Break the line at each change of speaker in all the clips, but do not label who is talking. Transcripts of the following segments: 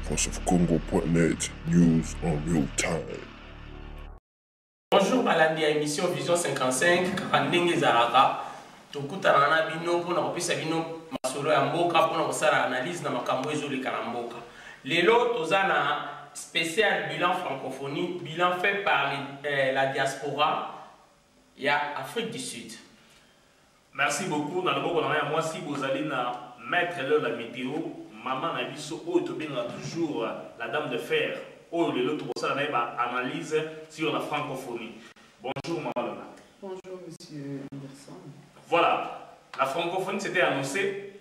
voiceofcongo.net, news en real time.
Bonjour balandi ya émission Vision 55 kakandenge zaraka tokutana na bino pona kopesa bino masolo ya mboka pona kosala analyse na makambo ezoleka na mboka. Lelo tozana spécial bilan francophonie, bilan fait par la diaspora ya Afrique du Sud.
Merci beaucoup. Dans le bon moi si vous allez mettre la météo, maman na biso o to bien toujours la dame de fer. Oh, le lot ça analyse sur la francophonie. Bonjour maman Lona.
Bonjour monsieur Anderson.
Voilà, la francophonie s'était annoncé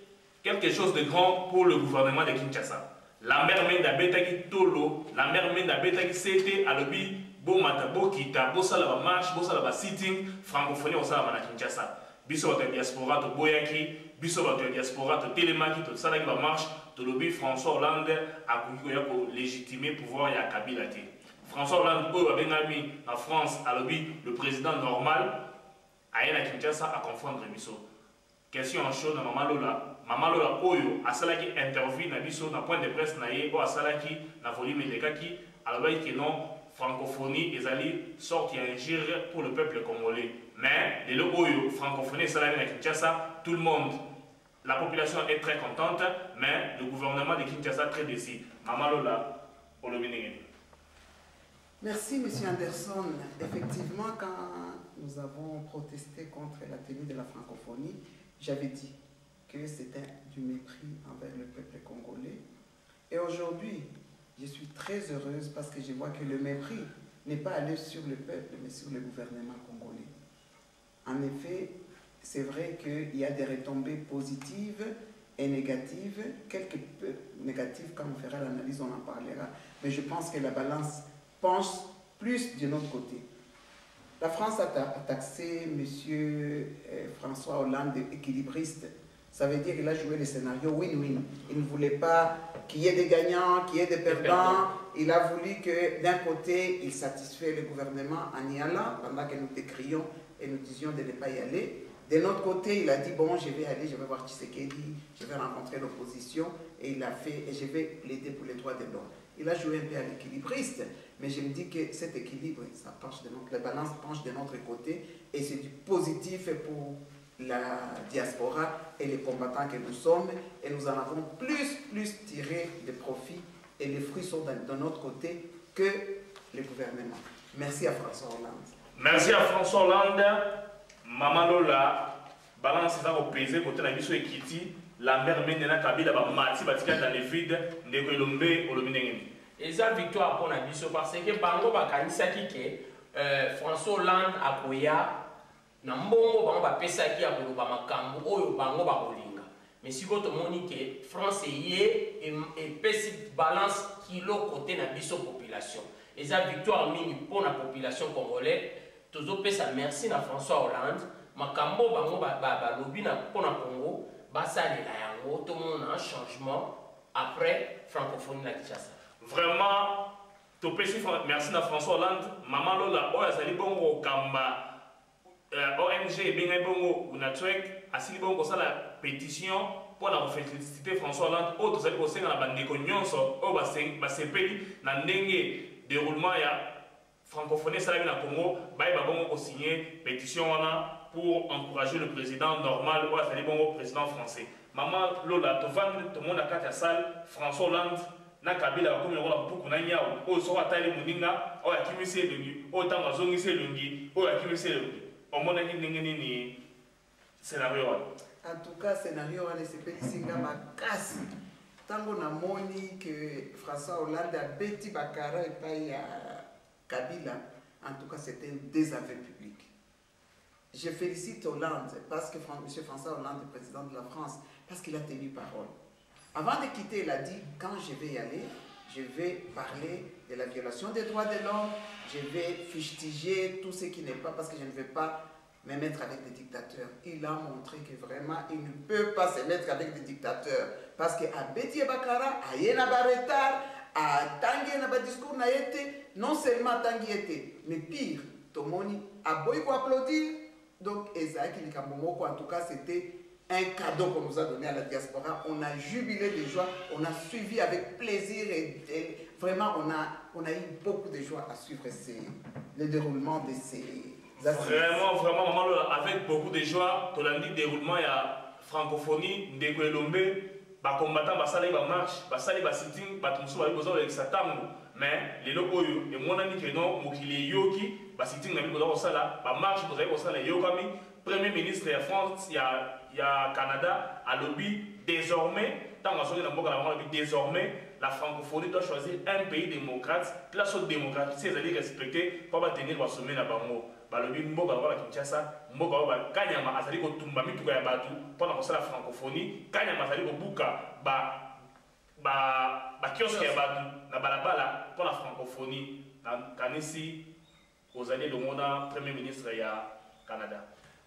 quelque chose de grand pour le gouvernement de Kinshasa. La mère Menda Betaki Tolo, la mère Menda Betaki c'était à l'obi Bomata Bokita, Bosala marche, Bosala sitting, francophonie au Sala na Kinshasa. Biso bato diaspora to boyaki, biso bato diaspora to télémaki to salaki ba marche, to lobby François Hollande a ko légitimer pouvoir ya Kabila te. François Hollande oyo abengami en France a lobby le président normal a na Kinshasa a confondre biso. Question en chaud na Mama Lola oyo asalaki interview na biso na point de presse na ye o asalaki na volume elekaki alobaki que non francophonie ezali sorti à injure pour le peuple congolais. Mais les logoyo francophonie salami na Kinshasa, tout le monde, la population est très contente, mais le gouvernement de Kinshasa très déçu. Mama Lola,
Merci monsieur Anderson. Effectivement, quand nous avons protesté contre la tenue de la francophonie, j'avais dit que c'était du mépris envers le peuple congolais. Et aujourd'hui, je suis très heureuse parce que je vois que le mépris n'est pas allé sur le peuple, mais sur le gouvernement congolais. En effet, c'est vrai qu'il y a des retombées positives et négatives. Quelques peu négatives, quand on fera l'analyse, on en parlera. Mais je pense que la balance penche plus de notre côté. La France a taxé M. François Hollande d'équilibriste. Ça veut dire qu'il a joué le scénario win-win. Il ne voulait pas qu'il y ait des gagnants, qu'il y ait des perdants. Il a voulu que d'un côté, il satisfait le gouvernement en y allant, pendant que nous décrions et nous disions de ne pas y aller. De l'autre côté, il a dit, bon, je vais aller, je vais voir Tshisekedi, je vais rencontrer l'opposition, et il a fait, et je vais plaider pour les droits de l'homme. Il a joué un peu à l'équilibriste, mais je me dis que cet équilibre, ça penche de notre, la balance penche de notre côté, et c'est du positif pour la diaspora et les combattants que nous sommes, et nous en avons plus tiré de profit, et les fruits sont de notre côté que le gouvernement. Merci à François Hollande.
Merci à François Hollande. Maman Lola, balance ça au pesé côté la mission Ekiti, la mère Mendena Kabila, Mati Batika dans les vides, Ndeko Elombe, Olominengeni.
Et ça, victoire pour la mission parce que Bango Bakanisa qui François Hollande a koya, Nambongo Bango Pesaki a Koloba Makambu, Oyo Bango Bakolinga. Mais si votre monique, France est et pèse balance kilo côté la mission population. Et ça, victoire mini pour la population congolaise. Tozo pesa merci na François Hollande. Makambo bango ba lobby na pona Congo. Basale la yango. Tout le monde a un changement après francophonie na Kinshasa.
Vraiment, to pesi merci na François Hollande. Maman Lola oya sali bongo kamba ONG benga bongo unatwek asili bongo ça la pétition pour la féliciter François Hollande. Autre sali ko senga na bandeko nyonso o ba sepeli na ndenge déroulement ya francophonie salami na Congo, baïba bongo ko signer pétition pour encourager le président normal ou à bongo président français. Maman Lola, to vendre tout le monde à quatre salle, François Hollande, na Kabila comme le rôle beaucoup na nyao, o so atali muninga, o akimisi lungi, o tanga zongisi lungi, o akimisi lungi. Au monde ni scénario.
En tout cas, scénario on se peut singa makasi. Tango na moni que François Hollande a beti bakara et pas Kabila, en tout cas, c'était un désaveu public. Je félicite Hollande parce que M. François Hollande est président de la France, parce qu'il a tenu parole. Avant de quitter, il a dit, quand je vais y aller, je vais parler de la violation des droits de l'homme, je vais fustiger tout ce qui n'est pas, parce que je ne vais pas me mettre avec des dictateurs. Il a montré que vraiment, il ne peut pas se mettre avec des dictateurs. Parce qu'à Betty Bakara, à Yena Baretar, à Tanguy na discours na été, non seulement Tanguy était, mais pire, Tomoni a beau applaudir. Donc, Ezaki Likambomoko, en tout cas, c'était un cadeau qu'on nous a donné à la diaspora. On a jubilé de joie, on a suivi avec plaisir et vraiment on a eu beaucoup de joie à suivre le déroulement de ces assises.
Vraiment, maman, avec beaucoup de joie, tu as dit déroulement, il y a francophonie, Ndeko Elombe, les combattants, ils marche, ils sitting, ils besoin de s'attendre. Mais les locaux, et moi, je dis que non, Mokili Yoki, sitting, ils besoin de ça, marche, ils besoin de Yokami, Premier ministre de France, il y a Canada, à lobby, désormais, désormais, la francophonie doit choisir un pays démocrate, la chose démocratique, c'est-à-dire respecter, pour tenir le sommet à Bango. Balobi mboka wala Kinshasa, mboka wala Kanyama azali ko tumba mituka ya batu, pendant que la francophonie, Kanyama azali ko buka ba kiosque ya batu na balabala pour la francophonie, na kanisi ozali lomona premier ministre ya Canada.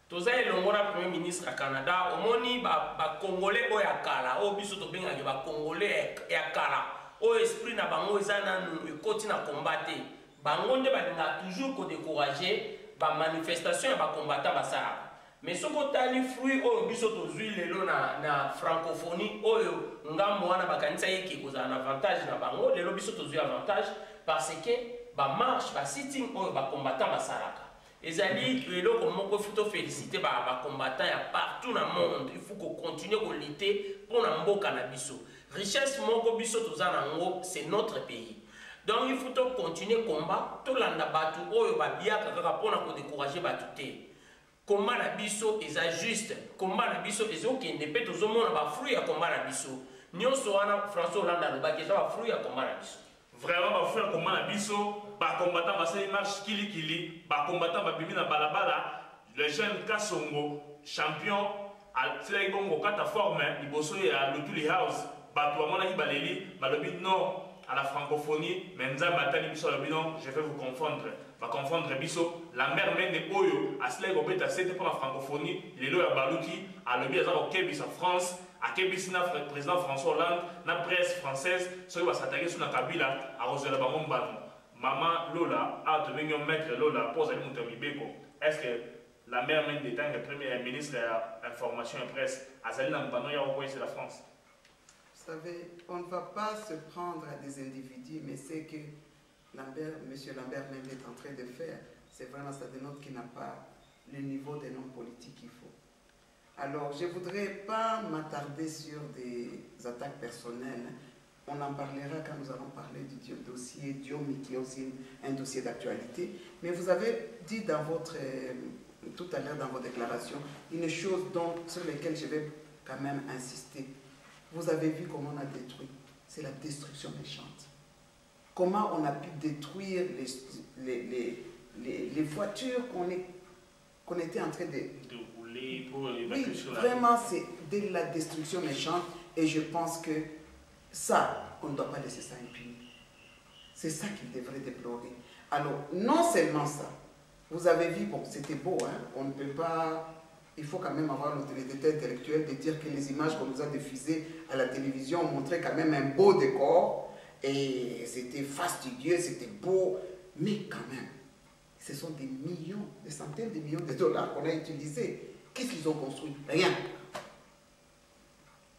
Tozali lomona premier ministre ya Canada, omoni ba congolais o ya kala, o biso to benga ba congolais ya kala. O esprit na bango ezana ekoti na combattre. Bango nde balinga toujours ko décourager ba manifestation ya ba combattant basala. Mais soko tali fruit oyo biso tozwi lelo na francophonie oyo ngambo wana bakanisa yeki kozala na avantage na bango lelo biso tozwi avantage parce que ba marche ba sitting oyo ba combattant basalaka. Ezali lelo ko moko futo féliciter ba combattant ya partout na monde. Il faut qu'on continue à lutter pour na mboka na biso. Richesse moko biso tozana ngo c'est notre pays. Donc il faut continuer combat to landa batu oyo ba biaka kaka pona ko décourager batu te. Combat na biso eza juste, combat na biso ezokende pe tozomona ba fruit ya combat na biso. Nyonso wana François Hollande alobaki eza ba fruit ya combat na biso.
Vraiment ba fruit ya combat na biso, ba combattant basali marche kili, ba combattant ba bimi na balabala, le jeune Kasongo, champion c'est là bongo kata forme liboso ya Lutuli House, ba to amona ki baleli, balobi non à la francophonie, mais Nzambatani biso lobi non, je vais vous confondre. Va confondre biso la mère mène oyo asla ko beta c'était pour la francophonie les lois baluki à lobi za ko kebisa France à kebisa na président François Hollande na presse française so va s'attaquer sur la Kabila à Rosela bango mbano maman Lola a te venir mettre Lola pose ali muto mibeko est-ce que la mère mène d'état le premier ministre information et presse azali na mbano ya ko c'est la France.
Vous savez, on ne va pas se prendre à des individus, mais c'est que M. Lambert Mende est en train de faire, c'est vraiment ça dénote qu'il n'a pas le niveau des noms politiques qu'il faut. Alors, je ne voudrais pas m'attarder sur des attaques personnelles. On en parlera quand nous allons parler du dossier Diomi, qui est aussi un dossier d'actualité. Mais vous avez dit dans tout à l'heure dans vos déclarations une chose sur laquelle je vais quand même insister. Vous avez vu comment on a détruit. C'est la destruction méchante. Comment on a pu détruire les voitures qu'on était en train de
rouler pour évacuer sur la...
Vraiment, c'est de la destruction méchante. Et je pense que ça, on ne doit pas laisser ça impuni. C'est ça qu'il devrait déplorer. Alors, non seulement ça, vous avez vu, bon, c'était beau, hein, on ne peut pas... Il faut quand même avoir l'autorité intellectuelle de dire que les images qu'on nous a diffusées à la télévision montraient quand même un beau décor. Et c'était fastidieux, c'était beau. Mais quand même, ce sont des millions, des centaines de millions de dollars qu'on a utilisés. Qu'est-ce qu'ils ont construit? Rien.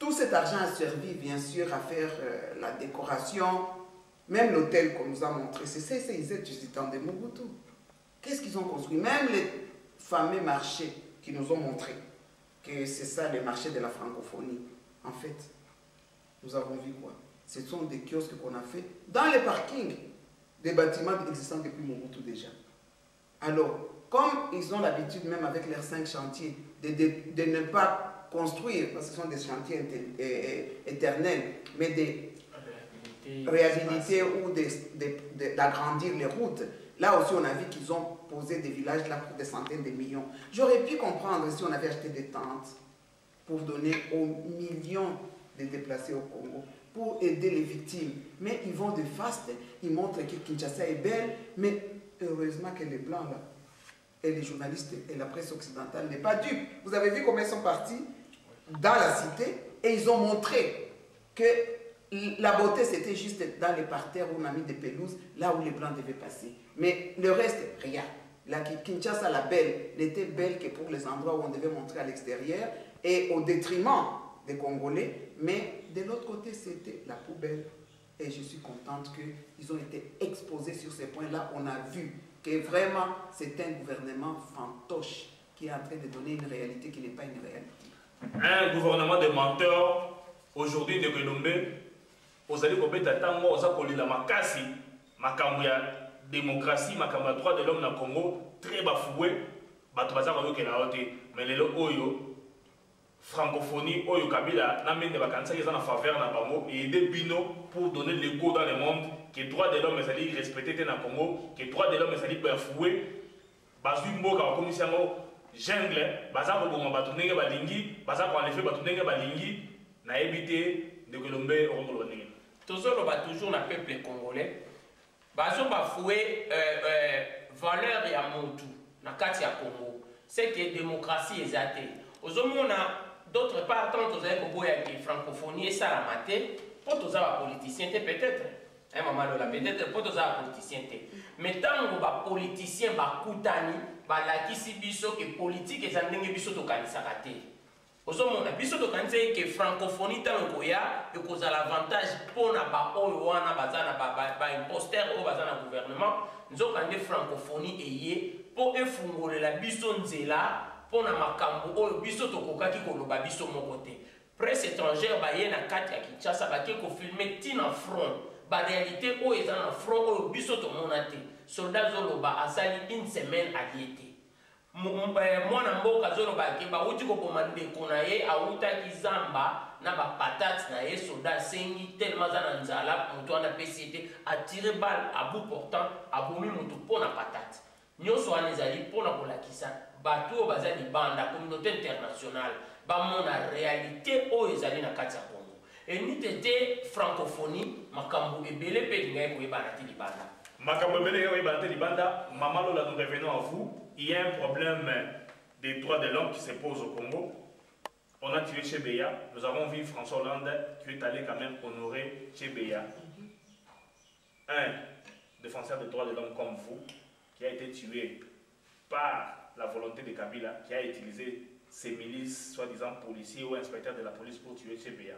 Tout cet argent a servi, bien sûr, à faire la décoration. Même l'hôtel qu'on nous a montré, c'est ça, ils étaient en de Mobutu. Qu'est-ce qu'ils ont construit? Même les fameux marchés qui nous ont montré que c'est ça le marché de la francophonie. En fait, nous avons vu quoi? Ce sont des kiosques qu'on a fait dans les parkings des bâtiments existants depuis Mobutu déjà. Alors, comme ils ont l'habitude, même avec leurs 5 chantiers, de ne pas construire, parce que ce sont des chantiers éternels, mais de réhabiliter ou d'agrandir les routes. Là aussi, on a vu qu'ils ont posé des villages là pour des centaines de millions. J'aurais pu comprendre si on avait acheté des tentes pour donner aux millions de déplacés au Congo, pour aider les victimes. Mais ils vont de faste, ils montrent que Kinshasa est belle, mais heureusement que les Blancs, là, et les journalistes et la presse occidentale n'est pas dupe. Vous avez vu comment ils sont partis dans la cité et ils ont montré que la beauté, c'était juste dans les parterres où on a mis des pelouses, là où les Blancs devaient passer. Mais le reste, rien. La Kinshasa, la belle, n'était belle que pour les endroits où on devait montrer à l'extérieur. et au détriment des Congolais, mais de l'autre côté, c'était la poubelle. Et je suis contente qu'ils ont été exposés sur ces points-là. On a vu que vraiment, c'est un gouvernement fantoche qui est en train de donner une réalité qui n'est pas une réalité.
Un gouvernement de menteurs, aujourd'hui de Kelombe, aux alliés Kobeta Tango, aux alliés la Makasi, Makamouya, démocratie, Makamouya, droit de l'homme dans le Congo, très bafoué, Batubaza Royoke la Hote, mais les Oyo, francophonie, Oyo Kabila, n'amène des vacances, ils ont en faveur dans Bango, et aider Bino pour donner l'écho dans le monde, que les droits de l'homme est respecté dans le Congo, que les droits de l'homme est bafoué, Bazu Mboka, commission jungle, Baza Kobonga Batunenge Balingi, Baza Kwanlefe Batunenge Balingi, na évité de Kelombe Romolonenge.
Toujours toujours le peuple congolais, Bazo bafoué valeur ya Montu, na kati ya Congo, c'est que démocratie est athée. Ozomona d'autre part, tant que vous avez une francophonie et ça la maté, pour tous les politiciens peut-être. Un moment là, peut-être pour tous les politiciens. Mais tant que les politiciens bakutani, balakisi biso que politique et zandenge biso to kanisa kate. Ozomona biso to kanisa que francophonie tant que ya et cause l'avantage pour na ba oyo wana bazana ba imposteur ou bazana gouvernement, nous avons des francophonie et pour efungole la biso nzela pour na makambo oyo biso to kokaki koloba biso mokote. Presse étrangère ba ye na kati ya Kinshasa ba ke ko filmer tina front. Ba réalité oyo eza na front oyo biso to monate. Soldat zoloba asali une semaine à diété. Mwana mboka zoloba ke ba uti ko komande kona ye auta kizamba na ba patate na ye soldat sengi tellement za nzala mutu ana PCT a tiré balle à bout portant abomi mutu pona patate. Nyonso wana ezali pona kolakisa bato baza libanda communauté internationale bamona réalité oyo ezali na kati ya Congo. Et ni tete francophonie makambo ebele pe ngai koyebana ti libanda.
Makambo ebele ngai koyebana ti libanda. Maman Lola, nous revenons à vous. Il y a un problème des droits de l'homme qui se pose au Congo. On a tué Chebeya. Nous avons vu François Hollande qui est allé quand même honorer Chebeya. Un défenseur des droits de l'homme comme vous, qui a été tué par la volonté de Kabila, qui a utilisé ses milices, soi-disant policiers ou inspecteurs de la police pour tuer Chebeya.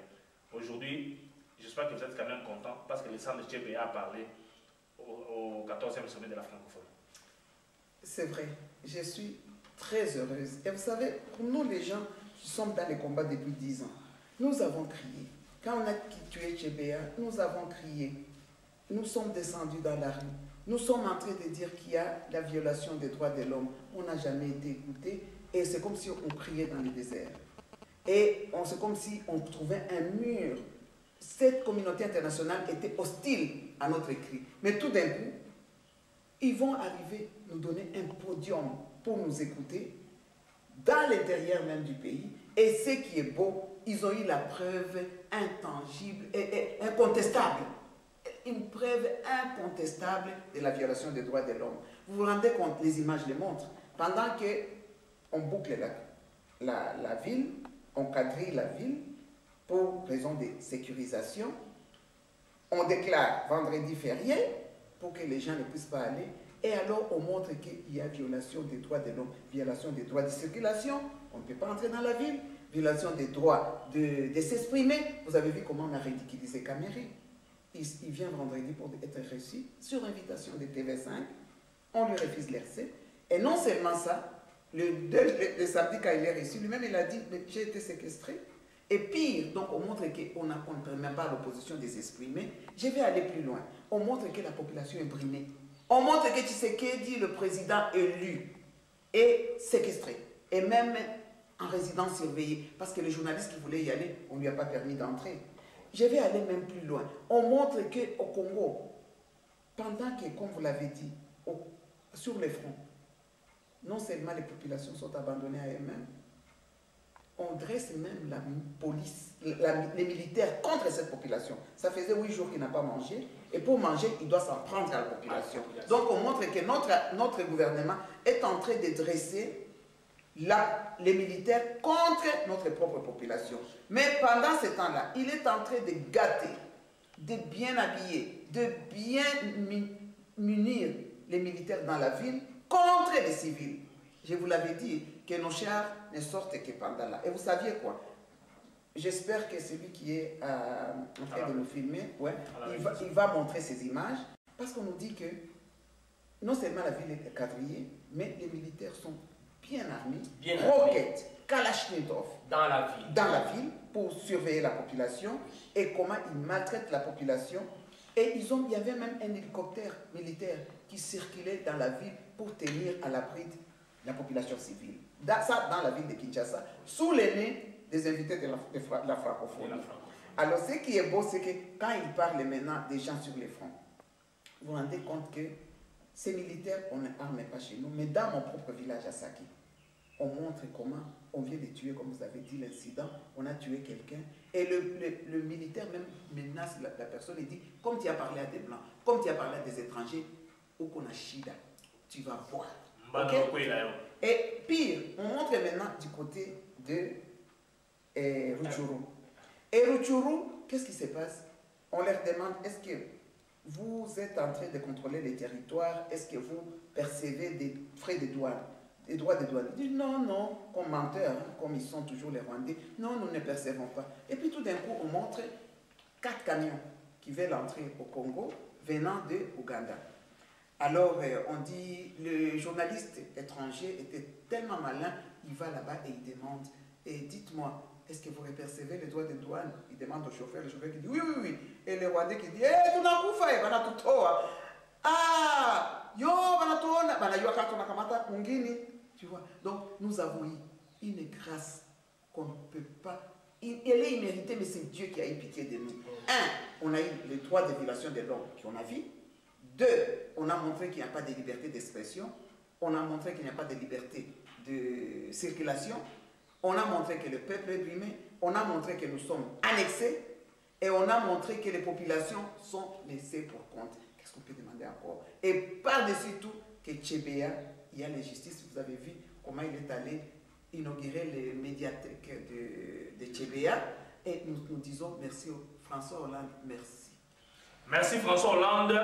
Aujourd'hui, j'espère que vous êtes quand même content parce que le sang de Chebeya a parlé au 14e sommet de la francophonie.
C'est vrai, je suis très heureuse. Et vous savez, pour nous les gens qui sommes dans les combats depuis 10 ans, nous avons crié. Quand on a tué Chebeya, nous avons crié. Nous sommes descendus dans la rue. Nous sommes en train de dire qu'il y a la violation des droits de l'homme. On n'a jamais été écouté. Et c'est comme si on criait dans le désert. Et c'est comme si on trouvait un mur. Cette communauté internationale était hostile à notre cri. Mais tout d'un coup, ils vont arriver nous donner un podium pour nous écouter dans l'intérieur même du pays. Et ce qui est beau, ils ont eu la preuve intangible et incontestable. Une preuve incontestable de la violation des droits de l'homme. Vous vous rendez compte, les images les montrent. Pendant qu'on boucle la ville, on quadrille la ville pour raison de sécurisation, on déclare vendredi férié pour que les gens ne puissent pas aller, et alors on montre qu'il y a violation des droits de l'homme, violation des droits de circulation, on ne peut pas entrer dans la ville, violation des droits de s'exprimer. Vous avez vu comment on a ridiculisé Caméré. Il vient vendredi pour être reçu sur invitation de TV5. On lui refuse l'accès. Et non seulement ça, le samedi quand il est reçu, lui-même il a dit j'ai été séquestré. Et pire, donc on montre qu'on ne permet pas à l'opposition de s'exprimer. Je vais aller plus loin. On montre que la population est brimée. On montre que Tshisekedi, le président élu, est séquestré. Et même en résidence surveillée. Parce que le journaliste qui voulait y aller, on ne lui a pas permis d'entrer. Je vais aller même plus loin. On montre qu'au Congo, pendant que, comme vous l'avez dit, sur les fronts, non seulement les populations sont abandonnées à elles-mêmes, on dresse même la police, les militaires contre cette population. Ça faisait 8 jours qu'il n'a pas mangé, et pour manger, il doit s'en prendre à la population. Donc on montre que notre gouvernement est en train de dresser les militaires contre notre propre population. Mais pendant ce temps-là, il est en train de gâter, de bien habiller, de bien munir les militaires dans la ville contre les civils. Je vous l'avais dit, que nos chars ne sortent que pendant là. Et vous saviez quoi? J'espère que celui qui est en train de nous filmer, ouais, il va montrer ces images, parce qu'on nous dit que non seulement la ville est quadrillée, mais les militaires sont bien armés, roquettes, kalachnikov
dans la ville
pour surveiller la population et comment ils maltraitent la population. Et il y avait même un hélicoptère militaire qui circulait dans la ville pour tenir à l'abri de la population civile. Ça, dans la ville de Kinshasa, sous les nez des invités de la francophonie. Alors, ce qui est beau, c'est que quand ils parlent maintenant des gens sur les fronts, vous vous rendez compte que ces militaires, on n'arme pas chez nous, mais dans mon propre village à Saki, on montre comment on vient de tuer, comme vous avez dit, l'incident, on a tué quelqu'un, et le militaire même menace la personne et dit, comme tu as parlé à des Blancs, comme tu as parlé à des étrangers, ou qu'on a Shida, tu vas voir. Okay? Et pire, on montre maintenant du côté de Rutshuru. Et Rutshuru, qu'est-ce qui se passe? On leur demande, est-ce que vous êtes en train de contrôler les territoires? Est-ce que vous percevez des frais de douane, des droits de douane? Ils disent non, non, comme menteurs, hein, comme ils sont toujours les Rwandais. Non, nous ne percevons pas. Et puis tout d'un coup, on montre 4 camions qui veulent entrer au Congo venant de Ouganda. Alors, on dit, le journaliste étranger était tellement malin, il va là-bas et il demande, et dites-moi, est-ce que vous percevez les droits de douane? Il demande au chauffeur, le chauffeur qui dit oui, oui, oui. Et le Rwandais qui dit, eh, tu n'as pas fait, bana tutoa. Ah, yo, bana tuona, bana yo akatona kamata mungini. Tu vois, donc nous avons eu une grâce qu'on ne peut pas. Elle est imméritée, mais c'est Dieu qui a eu pitié de nous. 1, on a eu les droits de violation de l'homme qu'on a vu. 2, on a montré qu'il n'y a pas de liberté d'expression. On a montré qu'il n'y a pas de liberté de circulation. On a montré que le peuple est brimé. On a montré que nous sommes annexés. Et on a montré que les populations sont laissées pour compte. Qu'est-ce qu'on peut demander encore? Et par-dessus tout, que Tchébéa, il y a la justice. Vous avez vu comment il est allé inaugurer les médiathèques de Tchébéa. Et nous disons merci au François Hollande. Merci.
Merci François Hollande.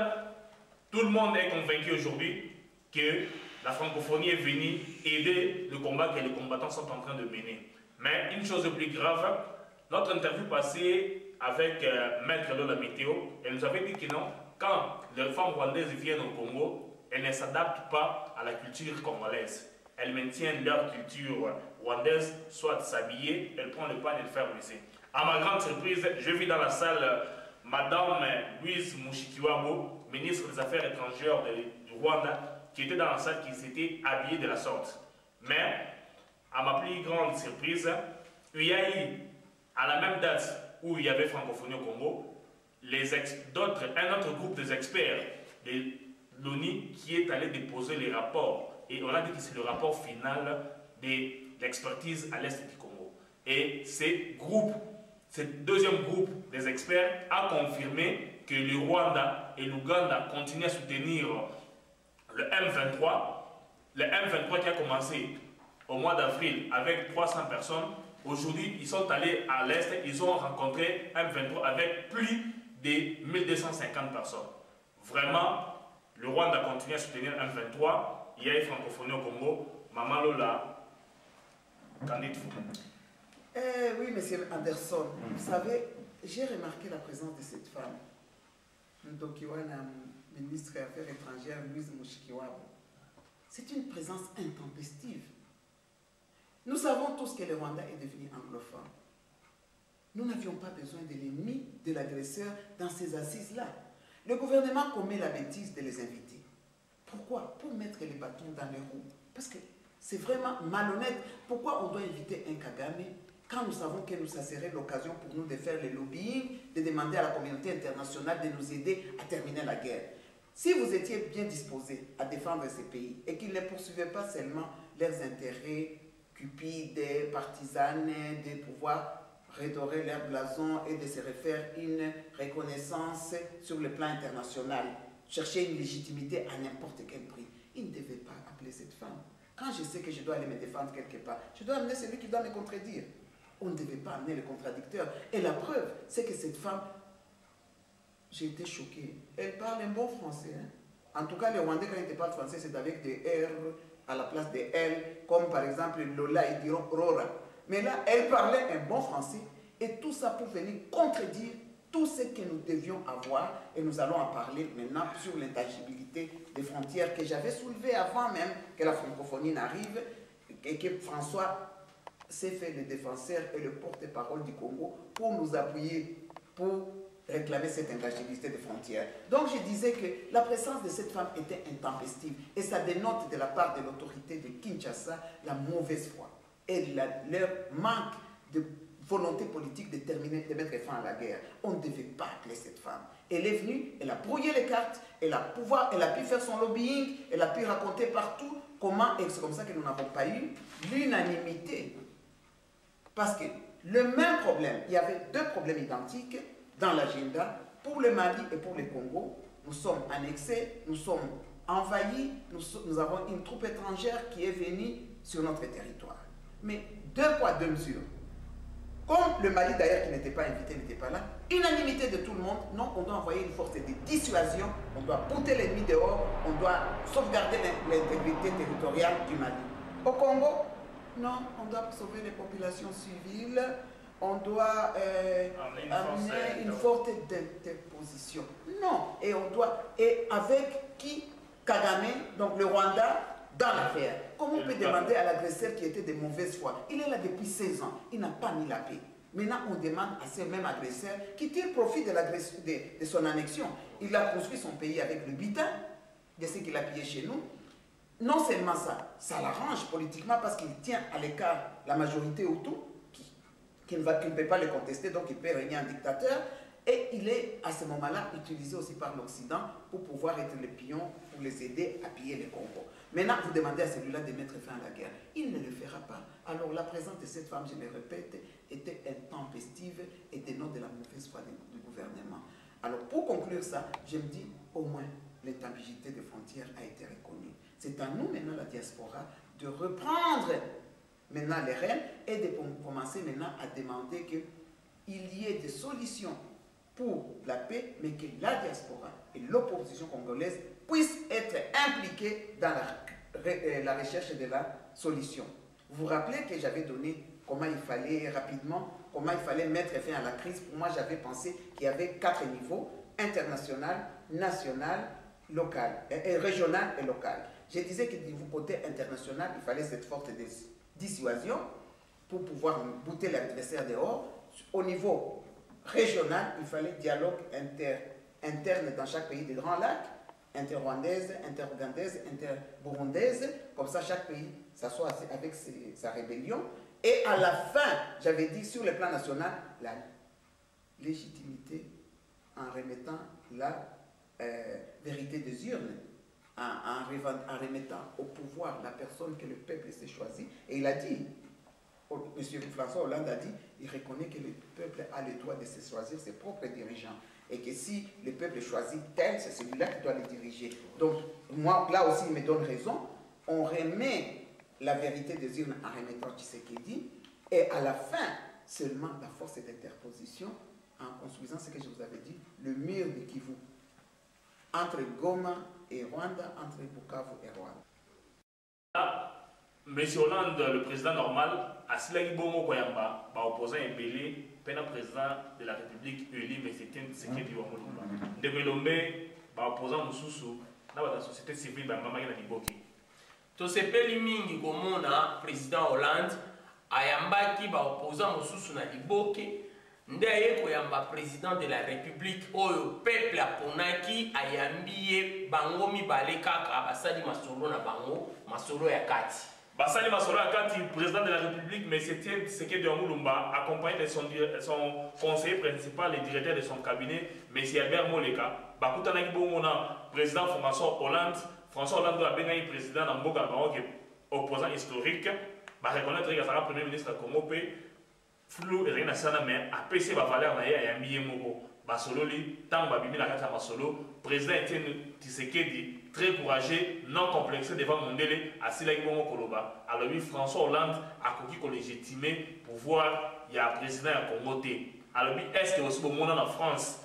Tout le monde est convaincu aujourd'hui que la francophonie est venue aider le combat que les combattants sont en train de mener. Mais une chose plus grave, notre interview passée avec Maître Lola Météo, elle nous avait dit que non, quand les femmes rwandaises viennent au Congo, elles ne s'adaptent pas à la culture congolaise. Elles maintiennent leur culture rwandaise, soit s'habiller, elles prennent le pas de le faire laisser. À ma grande surprise, je vis dans la salle Madame Louise Mushikiwabo, ministre des Affaires étrangères du Rwanda, qui était dans la salle, qui s'était habillée de la sorte. Mais, à ma plus grande surprise, il y a eu, à la même date où il y avait francophonie au Congo, un autre groupe des experts de l'ONU qui est allé déposer les rapports. Et on a dit que c'est le rapport final de l'expertise à l'est du Congo. Et ce deuxième groupe des experts a confirmé que le Rwanda et l'Ouganda continuent à soutenir le M23. Le M23 qui a commencé au mois d'avril avec 300 personnes. Aujourd'hui, ils sont allés à l'Est, ils ont rencontré M23 avec plus de 1250 personnes. Vraiment, le Rwanda continue à soutenir M23. Il y a une francophonie au Congo. Maman Lola, qu'en dites-vous?
Oui, monsieur Anderson, vous savez, j'ai remarqué la présence de cette femme, Ndokiwana, ministre des Affaires étrangères, Louise Mushikiwabo. C'est une présence intempestive. Nous savons tous que le Rwanda est devenu anglophone. Nous n'avions pas besoin de l'ennemi, de l'agresseur dans ces assises-là. Le gouvernement commet la bêtise de les inviter. Pourquoi? Pour mettre les bâtons dans les roues. Parce que c'est vraiment malhonnête. Pourquoi on doit inviter un Kagame quand nous savons que ça serait l'occasion pour nous de faire le lobbying, de demander à la communauté internationale de nous aider à terminer la guerre? Si vous étiez bien disposés à défendre ces pays et qu'ils ne poursuivaient pas seulement leurs intérêts cupides, partisanes, de pouvoir redorer leur blason et de se refaire une reconnaissance sur le plan international, chercher une légitimité à n'importe quel prix, ils ne devaient pas appeler cette femme. Quand je sais que je dois aller me défendre quelque part, je dois amener celui qui doit me contredire. On ne devait pas amener le contradicteur. Et la preuve, c'est que cette femme, j'ai été choquée. Elle parle un bon français. Hein? En tout cas, les Rwandais, quand ils te parlent français, c'est avec des R à la place de elle, comme par exemple Lola et diront Rora. Mais là, elle parlait un bon français et tout ça pour venir contredire tout ce que nous devions avoir et nous allons en parler maintenant sur l'intangibilité des frontières que j'avais soulevé avant même que la francophonie n'arrive et que François s'est fait le défenseur et le porte-parole du Congo pour nous appuyer, pour réclamer cette intangibilité des frontières. Donc je disais que la présence de cette femme était intempestive et ça dénote de la part de l'autorité de Kinshasa la mauvaise foi et leur manque de volonté politique de terminer, de mettre fin à la guerre. On ne devait pas appeler cette femme. Elle est venue, elle a brouillé les cartes, elle a pu faire son lobbying, elle a pu raconter partout comment, et c'est comme ça que nous n'avons pas eu l'unanimité. Parce que le même problème, il y avait deux problèmes identiques dans l'agenda pour le Mali et pour le Congo. Nous sommes annexés, nous sommes envahis, nous avons une troupe étrangère qui est venue sur notre territoire. Mais deux poids, deux mesures. Comme le Mali d'ailleurs qui n'était pas invité, n'était pas là, unanimité de tout le monde, non, on doit envoyer une force de dissuasion, on doit bouter l'ennemi dehors, on doit sauvegarder l'intégrité territoriale du Mali. Au Congo, non, on doit sauver les populations civiles, on doit amener une force d'interposition. Non, et on doit, et avec qui Kagame, donc le Rwanda, dans l'affaire. Comment on peut demander à l'agresseur qui était de mauvaise foi? Il est là depuis 16 ans, il n'a pas mis la paix. Maintenant, on demande à ce même agresseur qui tire profit de son annexion. Il a construit son pays avec le butin de ce qu'il a pillé chez nous. Non seulement ça l'arrange politiquement parce qu'il tient à l'écart la majorité Hutu, qui ne peut pas le contester, donc il peut régner un dictateur. Et il est à ce moment-là utilisé aussi par l'Occident pour pouvoir être le pion, pour les aider à piller le Congo. Maintenant, vous demandez à celui-là de mettre fin à la guerre. Il ne le fera pas. Alors la présence de cette femme, je le répète, était intempestive et dénote de la mauvaise foi du gouvernement. Alors pour conclure ça, je me dis au moins l'intangibilité des frontières a été reconnue. C'est à nous maintenant, la diaspora, de reprendre maintenant les rênes et de commencer maintenant à demander qu'il y ait des solutions pour la paix, mais que la diaspora et l'opposition congolaise puissent être impliquées dans la recherche de la solution. Vous vous rappelez que j'avais donné comment il fallait rapidement, comment il fallait mettre fin à la crise. Pour moi, j'avais pensé qu'il y avait 4 niveaux, international, national, local, régional et local. Je disais que du côté international, il fallait cette force de dissuasion pour pouvoir bouter l'adversaire dehors. Au niveau régional, il fallait dialogue interne dans chaque pays des Grands Lacs, inter-rwandaise, inter-ougandaise, inter-burundaise, comme ça chaque pays s'assoit avec sa rébellion. Et à la fin, j'avais dit sur le plan national, la légitimité en remettant la vérité des urnes, en remettant au pouvoir la personne que le peuple s'est choisi. Et il a dit, M. François Hollande a dit, il reconnaît que le peuple a le droit de se choisir ses propres dirigeants. Et que si le peuple choisit tel, c'est celui-là qui doit le diriger. Donc, moi, là aussi, il me donne raison. On remet la vérité des urnes en remettant Tshisekedi. Et à la fin, seulement la force d'interposition en construisant ce que je vous avais dit, le mur de Kivu. Entre Goma et Rwanda, entre Bukavu et Rwanda.
M. Hollande, le président normal, a silaki bongo koyamba, opposant Mbele, pena président de la République élu, mais c'était Tshisekedi wa Mulumba. Ndemelombe, opposant Mususu, na la société civile, mama na liboki.
To sepeli mingi komona président Hollande ayambaki opposant Mususu na liboki. Ndeye koyamba président de la République oyo peuple aponaki ayambiye bango mibale kaka basali masolo na bango masolo ya kati.
Basali Masolo Akati, président de la République, mais c'était Tshisekedi Mulumba, accompagné de son conseiller principal et directeur de son cabinet, M. Albert Moleka. Bakutanaki Bomona, président François Hollande. François Hollande a bien président dans Mboka Baroque, opposant historique. Reconnaître qu'il y a un premier ministre Congo, flou et rien à ça, mais à PC va valeur na ya Yambiye Moko. Basololi, tant Babimi la Kata Masolo, président Etienne Tshisekedi, très courageux, non complexé devant Mondele, à Silaki Bongo Koloba. Alors lui, François Hollande a coquille qu'on légitimé pour voir, il y a un président à Congo. Alors lui, est-ce que aussi bon monde en France,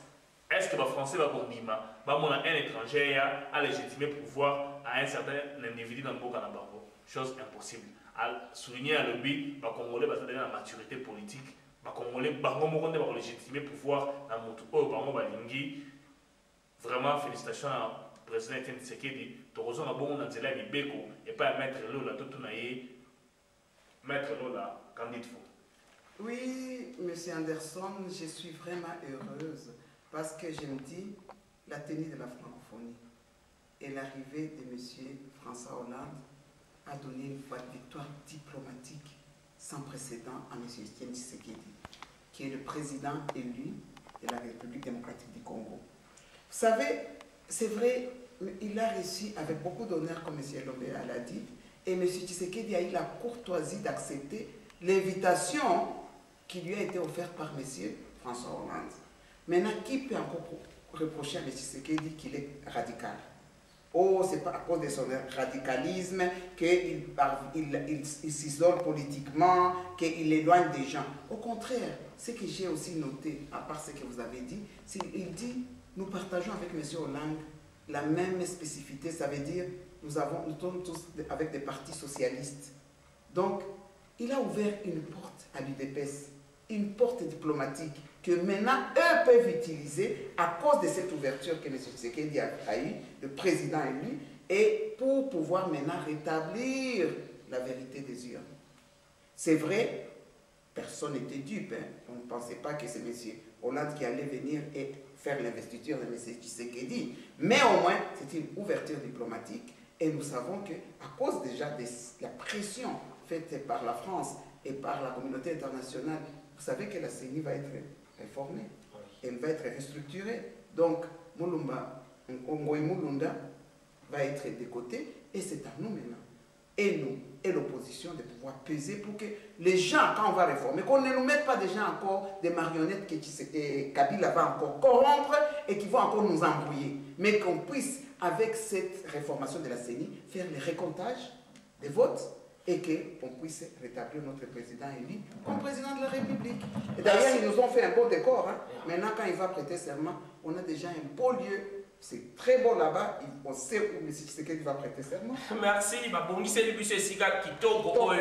est-ce que le Français va bon un étranger à légitimer pour voir à un certain individu dans le Boka Nabango? chose impossible. À souligner à l'objet, les Congolais ont donné la maturité politique. Les Congolais ont légitimé pouvoir dans mon tout. Vraiment, félicitations à président Etienne Tshisekedi, Torozo na bon nzela libeko et pas mettre là tout mettre là candidat.
Oui, monsieur Anderson, je suis vraiment heureuse parce que je me dis la tenue de la francophonie et l'arrivée de monsieur François Hollande a donné une victoire diplomatique sans précédent à monsieur Etienne Tshisekedi, qui est le président élu de la République démocratique du Congo. Vous savez, c'est vrai, il a reçu avec beaucoup d'honneur, comme M. Lombea l'a dit, et M. Tshisekedi a eu la courtoisie d'accepter l'invitation qui lui a été offerte par M. François Hollande. Maintenant, qui peut encore reprocher à M. Tshisekedi qu'il est radical? Oh, c'est pas à cause de son radicalisme qu'il s'isole politiquement, qu'il éloigne des gens. Au contraire, ce que j'ai aussi noté, à part ce que vous avez dit, c'est qu'il dit nous partageons avec M. Hollande la même spécificité, ça veut dire nous sommes tous avec des partis socialistes. Donc, il a ouvert une porte à l'UDPS, une porte diplomatique que maintenant eux peuvent utiliser à cause de cette ouverture que M. Tshisekedi a eu, le président élu, et pour pouvoir maintenant rétablir la vérité des urnes. C'est vrai, personne n'était dupe, hein. On ne pensait pas que c'est M. Hollande qui allait venir et faire l'investiture de M. Tshisekedi. Mais au moins, c'est une ouverture diplomatique. Et nous savons qu'à cause déjà de la pression faite par la France et par la communauté internationale, vous savez que la CENI va être réformée. Elle va être restructurée. Donc, Mulumba, Ngoï Mulunda va être décoté. Et c'est à nous maintenant, et nous, et l'opposition, de pouvoir peser pour que les gens, quand on va réformer, qu'on ne nous mette pas des gens encore, des marionnettes que Kabila va encore corrompre et qui vont encore nous embrouiller. Mais qu'on puisse, avec cette réformation de la CENI, faire le récomptage des votes et qu'on puisse rétablir notre président élu comme président de la République. Et d'ailleurs, ils nous ont fait un beau décor. Hein. Maintenant, quand il va prêter serment, on a déjà un beau lieu. C'est très beau là-bas, on sait où M. Tshisekedi va prêter serment.
Merci. Babongisi Libuso Sika Kitoko,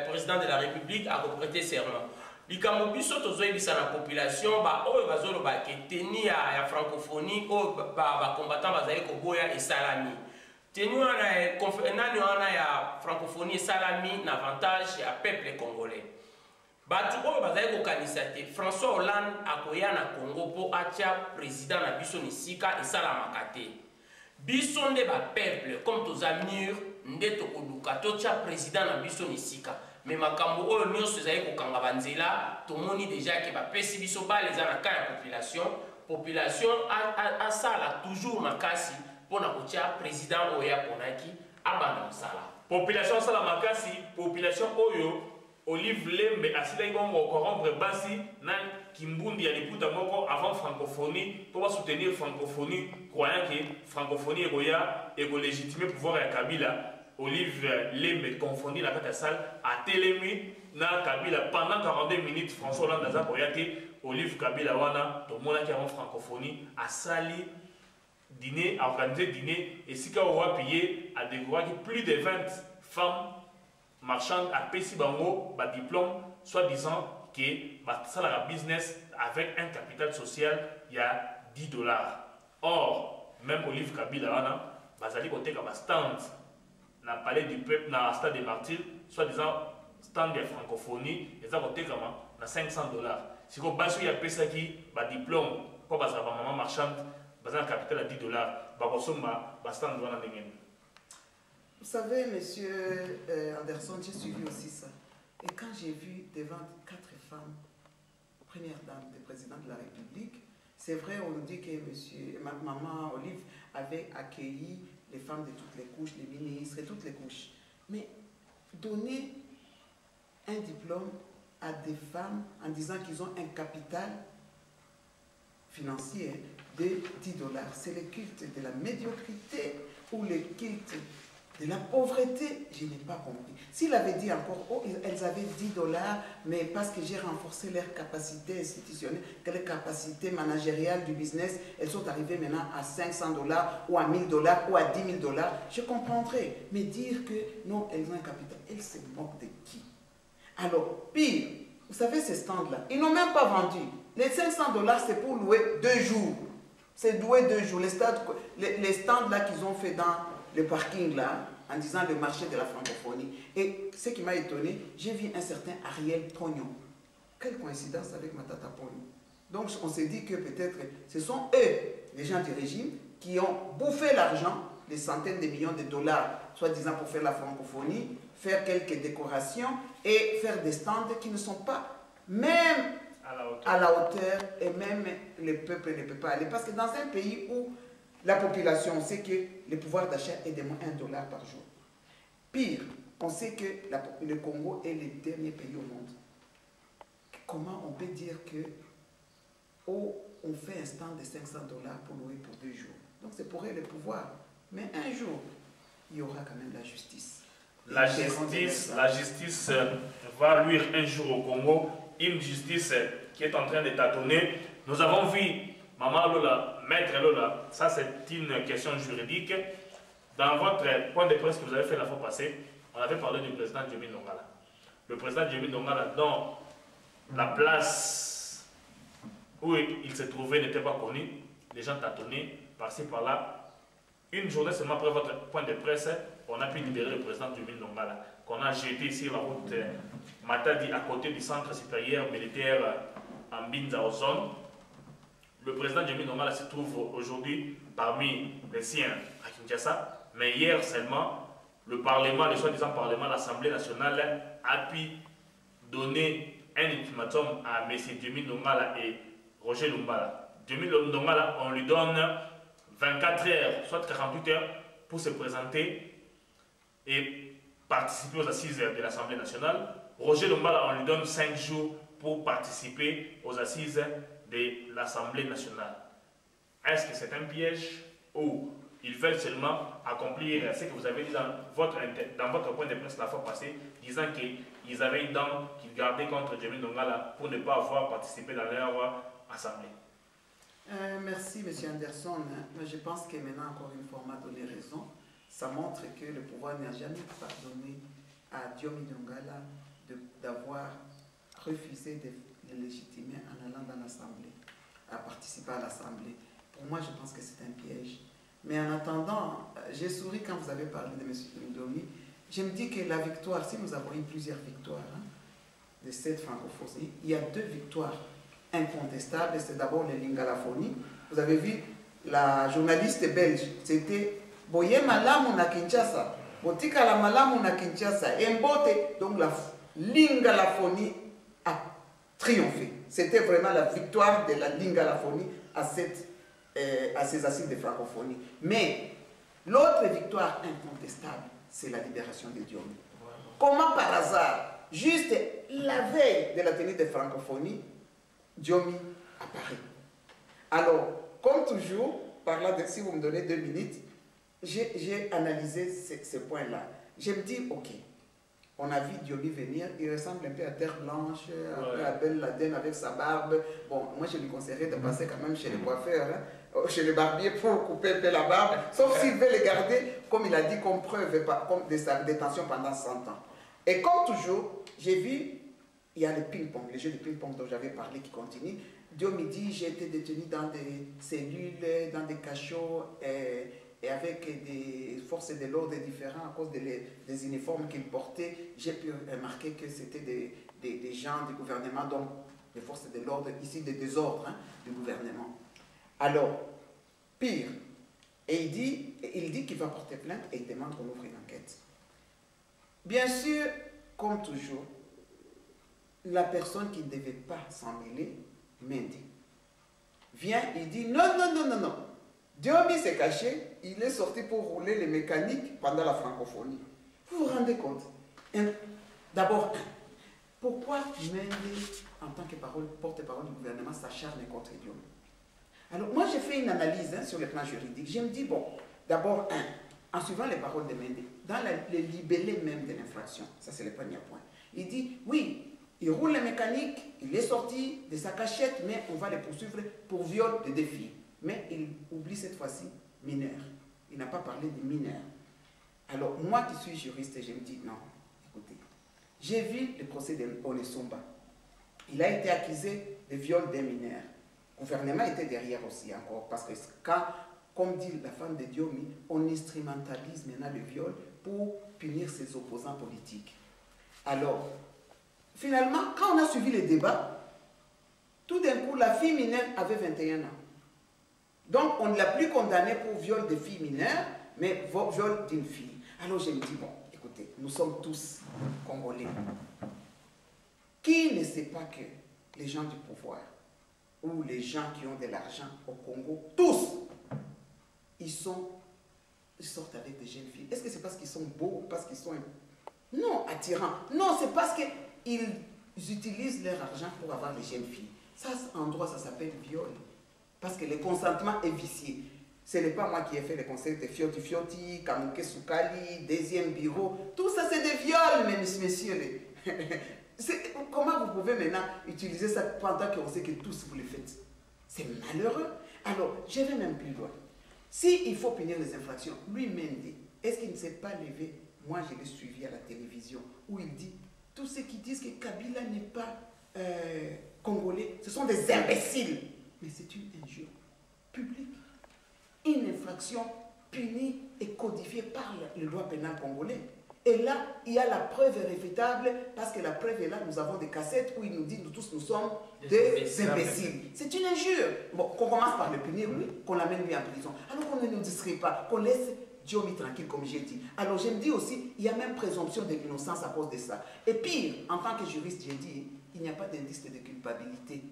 président de la République, a prêté serment. Likambo biso tozoyebisa na population oyo bazoloba ke teni ya francophonie oyo bacombattant bazali koboya esalami. Teni wana ya francophonie esalami na avantage ya peuple congolais. Batu oyo bazali kokanisa te François Hollande akoya na Congo po atia président na biso nisika esalamaka te. Biso nde ba peuple comme toza mur nde tokoluka totia président na biso nisika. Mais makambo oyo nyonso ezali kokanga banzela tomoni déjà ke bapesi biso bale eza na ka ya population asala toujours makasi mpona kotia président oyo aponaki abanda mosala.
Population asala makasi, population oyo Olive Lembe asilaki bongo corrompre basi na kimbundi ya liputa moko avant francophonie pour soutenir francophonie croyant que francophonie ekoya légitimer pouvoir ya Kabila. Olive Lembe confondu la carte salle a télémi na Kabila pendant 42 minutes. François Hollande a koyate Olive Kabila wana to mona qui avant francophonie a sali dîner, a organisé dîner et si on va payer à découvrir plus de 20 femmes marchandes à Pessi Bango ba diplôme soi-disant que ça la business avec un capital social il y a $10. Or même Olive Kabila wana bazali côté comme stand na palais du peuple na stade des martyrs soi-disant stand de francophonie et ça côté comme na $500. Si ko basu ya pesa ki ba diplôme ko bazala ba maman marchande bazala capital à $10 ba kosomba ba stand wana ndengeni.
Vous savez, monsieur Anderson, j'ai suivi aussi ça. Et quand j'ai vu devant 4 femmes, première dame du président de la République, c'est vrai, on nous dit que maman Olive avait accueilli les femmes de toutes les couches, les ministres et toutes les couches. Mais donner un diplôme à des femmes en disant qu'ils ont un capital financier de $10, c'est le culte de la médiocrité ou le culte De la pauvreté, je n'ai pas compris. S'il avait dit encore, oh, elles avaient 10 $, mais parce que j'ai renforcé leur capacité institutionnelle, leur capacité managériale du business, elles sont arrivées maintenant à 500 $ ou à 1000 $ ou à 10 000 $, je comprendrais. Mais dire que non, elles ont un capital, elles se moquent de qui? Alors, pire, vous savez ces stands-là, ils n'ont même pas vendu. Les 500 $, c'est pour louer 2 jours. C'est louer 2 jours. Les stands-là qu'ils ont fait dans le parking là, en disant le marché de la francophonie. Et ce qui m'a étonné, j'ai vu un certain Ariel Pognon. Quelle coïncidence avec Matata Pognon. Donc on s'est dit que peut-être ce sont eux, les gens du régime, qui ont bouffé l'argent, des centaines de millions de dollars, soi-disant pour faire la francophonie, faire quelques décorations et faire des stands qui ne sont pas même à la hauteur, et même le peuple ne peut pas aller. Parce que dans un pays où la population, on sait que le pouvoir d'achat est de moins $1 par jour. Pire, on sait que le Congo est le dernier pays au monde. Comment on peut dire que on fait un stand de 500 $ pour louer pour 2 jours? Donc c'est pour eux le pouvoir. Mais un jour, il y aura quand même la justice.
La justice va luire un jour au Congo, une justice qui est en train de tâtonner. Nous avons vu Maman Lola, Maître Lola, ça c'est une question juridique. Dans votre point de presse que vous avez fait la fois passée, on avait parlé du président Diomi Ndongala. Le président Diomi Ndongala, dans la place où il se trouvait, n'était pas connu. Les gens tâtonnaient par-ci par-là. Une journée seulement après votre point de presse, on a pu libérer le président Diomi Ndongala, qu'on a jeté sur la route Matadi, à côté du centre supérieur militaire en Binza au zone. Le président Diomi Ndongala se trouve aujourd'hui parmi les siens à Kinshasa, mais hier seulement, le Parlement, le soi-disant Parlement, l'Assemblée nationale a pu donner un ultimatum à M. Diomi Ndongala et Roger Lumbala. Diomi Ndongala, on lui donne 24 heures, soit 48 heures, pour se présenter et participer aux assises de l'Assemblée nationale. Roger Lumbala, on lui donne 5 jours pour participer aux assises de l'Assemblée nationale. Est-ce que c'est un piège ou ils veulent seulement accomplir ce que vous avez dit dans votre point de presse la fois passée, disant qu'ils avaient une dent qu'ils gardaient contre Diomi Ndongala pour ne pas avoir participé dans leur assemblée?
Merci, M. Anderson. Mais je pense que maintenant, encore une fois, on m'a donné raison. Ça montre que le pouvoir n'a jamais pardonné à Diomi Ndongala d'avoir refusé de le légitimer en allant dans l'Assemblée, à participer à l'Assemblée. Pour moi, je pense que c'est un piège. Mais en attendant, j'ai souri quand vous avez parlé de M. Ndomi. Je me dis que la victoire, si nous avons eu plusieurs victoires de cette francophonie, il y a 2 victoires incontestables. C'est d'abord le Lingalaphonie. Vous avez vu, la journaliste belge, c'était Boye Malamu na Kinshasa, Botika la Malamu na Kinshasa, Mbote. Donc la Lingalaphonie a triomphé. C'était vraiment la victoire de la Lingalaphonie à ces assises de francophonie. Mais l'autre victoire incontestable, c'est la libération de Diomi. Comment par hasard, juste la veille de la tenue de francophonie, Diomi apparaît. Alors, comme toujours, par là, si vous me donnez 2 minutes, j'ai analysé ce point-là. Je me dis, ok, on a vu Diomi venir, il ressemble un peu à Terre Blanche, un peu à Ben Laden avec sa barbe. Bon, moi je lui conseillerais de passer quand même chez les coiffeurs, chez le barbier pour couper un peu la barbe, sauf s'il veut les garder, comme il a dit, comme preuve comme de sa détention pendant 100 ans. Et comme toujours, j'ai vu, il y a le ping-pong, le jeu de ping-pong dont j'avais parlé qui continue. Diomi dit, j'ai été détenu dans des cellules, dans des cachots, et avec des forces de l'ordre différents à cause des uniformes qu'ils portaient. J'ai pu remarquer que c'était des gens du gouvernement, donc des forces de l'ordre, ici des désordres du gouvernement. Alors, pire, et il dit qu'il va porter plainte et il demande qu'on ouvre une enquête. Bien sûr, comme toujours, la personne qui ne devait pas s'en mêler, Mendy, vient, il dit non, non, non, non, non. Diomi s'est caché, il est sorti pour rouler les mécaniques pendant la francophonie. Vous vous rendez compte? D'abord, pourquoi Mendy, en tant que porte-parole du gouvernement, s'acharne contre Diomi? Alors, moi, j'ai fait une analyse sur le plan juridique. Je me dis, bon, d'abord, en suivant les paroles de Mendy, dans le libellé même de l'infraction, ça c'est le premier point, il dit, oui, il roule les mécaniques, il est sorti de sa cachette, mais on va le poursuivre pour viol de 2 filles. Mais il oublie cette fois-ci mineur. Il n'a pas parlé de mineur. Alors, moi qui suis juriste, je me dis, non, écoutez, j'ai vu le procès d'Onesumba. Il a été accusé de viol d'un mineur. Le gouvernement était derrière aussi encore, parce que quand, comme dit la femme de Diomi, on instrumentalise maintenant le viol pour punir ses opposants politiques. Alors, finalement, quand on a suivi les débats, tout d'un coup, la fille mineure avait 21 ans. Donc, on ne l'a plus condamnée pour viol de fille mineure, mais viol d'une fille. Alors, je me dis, bon, écoutez, nous sommes tous Congolais. Qui ne sait pas que les gens du pouvoir, ou les gens qui ont de l'argent au Congo, tous, ils sortent avec des jeunes filles. Est-ce que c'est parce qu'ils sont beaux, parce qu'ils sont... Non, attirants. Non, c'est parce qu'ils utilisent leur argent pour avoir les jeunes filles. Ça, en droit, ça s'appelle viol. Parce que le consentement est vicié. Ce n'est pas moi qui ai fait le conseil de Fioti Fioti, Kamuke Soukali, deuxième bureau. Tout ça, c'est des viols, messieurs. Comment vous pouvez maintenant utiliser ça pendant qu'on sait que tous vous le faites? C'est malheureux. Alors, je vais même plus loin. S'il faut punir les infractions, lui-même dit, est-ce qu'il ne s'est pas levé? Moi, je l'ai suivi à la télévision, où il dit, tous ceux qui disent que Kabila n'est pas congolais, ce sont des imbéciles. Mais c'est une injure publique. Une infraction punie et codifiée par le droit pénal congolais. Et là, il y a la preuve irréfutable, parce que la preuve est là, nous avons des cassettes où il nous dit, nous tous, nous sommes des imbéciles. C'est une injure. Bon, qu'on commence par le punir, lui, qu'on l'amène lui en prison. Alors qu'on ne nous distrait pas, qu'on laisse Diomi tranquille, comme j'ai dit. Alors je me dis aussi, il y a même présomption de l'innocence à cause de ça. Et pire, en tant que juriste, j'ai dit, il n'y a pas d'indice de culpabilité.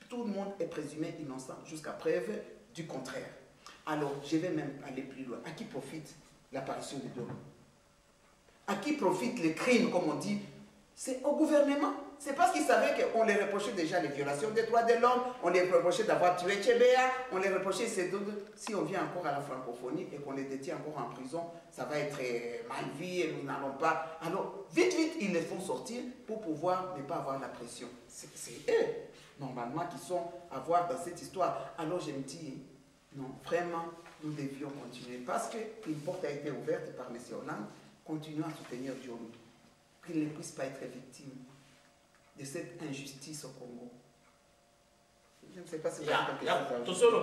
Tout le monde est présumé innocent jusqu'à preuve du contraire. Alors, je vais même aller plus loin. À qui profite l'apparition de Diomi? À qui profite les crimes, comme on dit? C'est au gouvernement. C'est parce qu'ils savaient qu'on les reprochait déjà les violations des droits de l'homme, on les reprochait d'avoir tué Tchébéa, on les reprochait ces deux. Si on vient encore à la francophonie et qu'on les détient encore en prison, ça va être mal vu et nous n'allons pas. Alors, vite, ils les font sortir pour pouvoir ne pas avoir la pression. C'est eux, normalement, qui sont à voir dans cette histoire. Alors, je me dis, non, vraiment, nous devions continuer. Parce qu'une porte a été ouverte par M. Hollande, continuons à soutenir Diomi, qu'il ne puisse pas être victime de cette injustice au Congo. Je ne sais pas si vous avez quelque chose